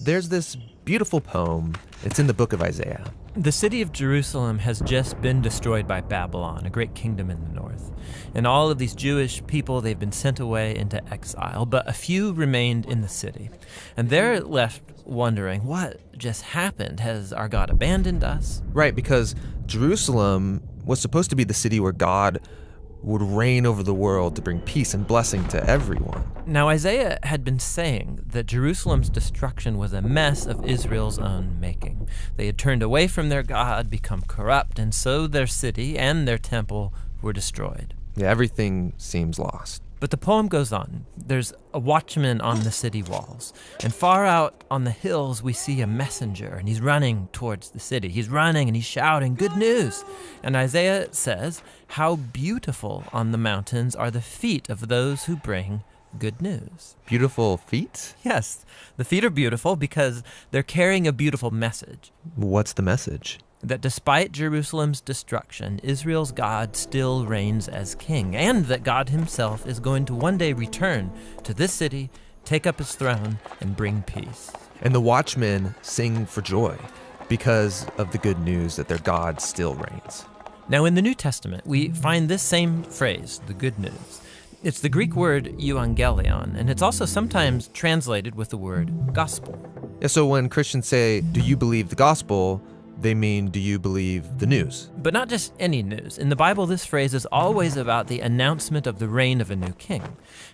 There's this beautiful poem. It's in the book of Isaiah. The city of Jerusalem has just been destroyed by Babylon, a great kingdom in the north. And all of these Jewish people, they've been sent away into exile, but a few remained in the city. And they're left wondering, what just happened? Has our God abandoned us? Right, because Jerusalem was supposed to be the city where God would reign over the world to bring peace and blessing to everyone. Now, Isaiah had been saying that Jerusalem's destruction was a mess of Israel's own making. They had turned away from their God, become corrupt, and so their city and their temple were destroyed. Yeah, everything seems lost. But the poem goes on. There's a watchman on the city walls, and far out on the hills we see a messenger, and he's running towards the city. He's running and he's shouting, "Good news!" And Isaiah says, "How beautiful on the mountains are the feet of those who bring good news." Beautiful feet? Yes, the feet are beautiful because they're carrying a beautiful message. What's the message? That despite Jerusalem's destruction, Israel's God still reigns as king, and that God himself is going to one day return to this city, take up his throne, and bring peace. And the watchmen sing for joy because of the good news that their God still reigns. Now, in the New Testament, we find this same phrase, the good news. It's the Greek word euangelion, and it's also sometimes translated with the word gospel. Yeah, so when Christians say, "Do you believe the gospel?" they mean, do you believe the news? But not just any news. In the Bible, this phrase is always about the announcement of the reign of a new king.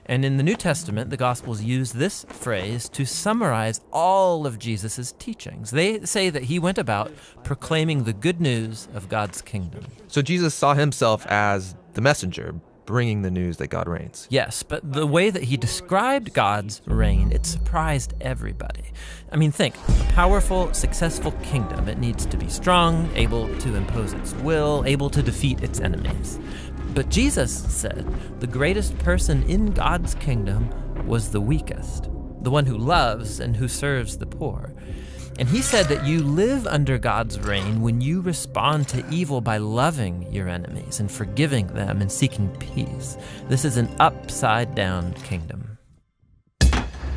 And in the New Testament, the Gospels use this phrase to summarize all of Jesus' teachings. They say that he went about proclaiming the good news of God's kingdom. So Jesus saw himself as the messenger, bringing the news that God reigns. Yes, but the way that he described God's reign, it surprised everybody. I mean, think, a powerful, successful kingdom. It needs to be strong, able to impose its will, able to defeat its enemies. But Jesus said the greatest person in God's kingdom was the weakest, the one who loves and who serves the poor. And he said that you live under God's reign when you respond to evil by loving your enemies and forgiving them and seeking peace. This is an upside-down kingdom.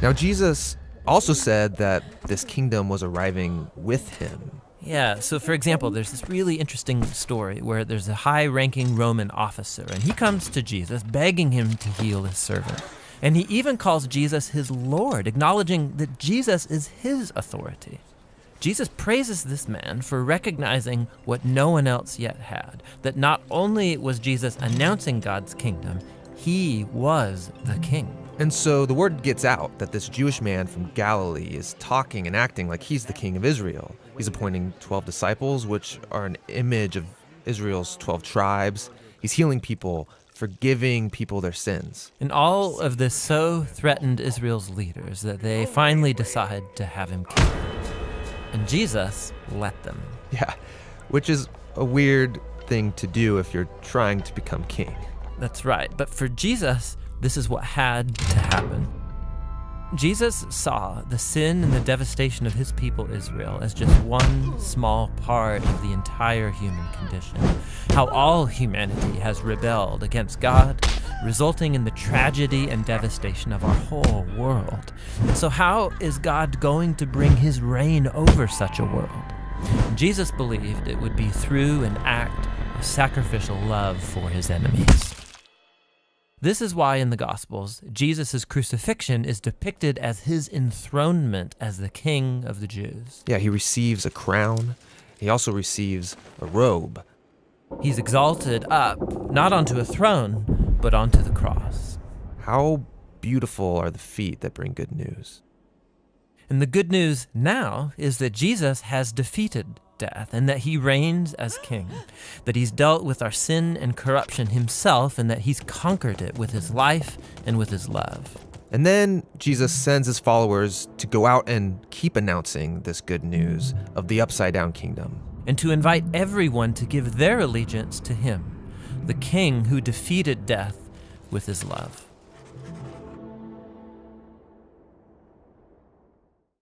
Now, Jesus also said that this kingdom was arriving with him. Yeah, so for example, there's this really interesting story where there's a high-ranking Roman officer, and he comes to Jesus begging him to heal his servant. And he even calls Jesus his Lord, acknowledging that Jesus is his authority. Jesus praises this man for recognizing what no one else yet had, that not only was Jesus announcing God's kingdom, he was the king. And so the word gets out that this Jewish man from Galilee is talking and acting like he's the king of Israel. He's appointing 12 disciples, which are an image of Israel's 12 tribes. He's healing people, forgiving people their sins. And all of this so threatened Israel's leaders that they finally decide to have him killed. And Jesus let them. Yeah, which is a weird thing to do if you're trying to become king. That's right. But for Jesus, this is what had to happen. Jesus saw the sin and the devastation of his people Israel as just one small part of the entire human condition. How all humanity has rebelled against God, resulting in the tragedy and devastation of our whole world. And so how is God going to bring his reign over such a world? Jesus believed it would be through an act of sacrificial love for his enemies. This is why in the Gospels, Jesus' crucifixion is depicted as his enthronement as the King of the Jews. Yeah, he receives a crown. He also receives a robe. He's exalted up, not onto a throne, but onto the cross. How beautiful are the feet that bring good news. And the good news now is that Jesus has defeated death and that he reigns as king, that he's dealt with our sin and corruption himself, and that he's conquered it with his life and with his love. And then Jesus sends his followers to go out and keep announcing this good news of the upside-down kingdom. And to invite everyone to give their allegiance to him, the king who defeated death with his love.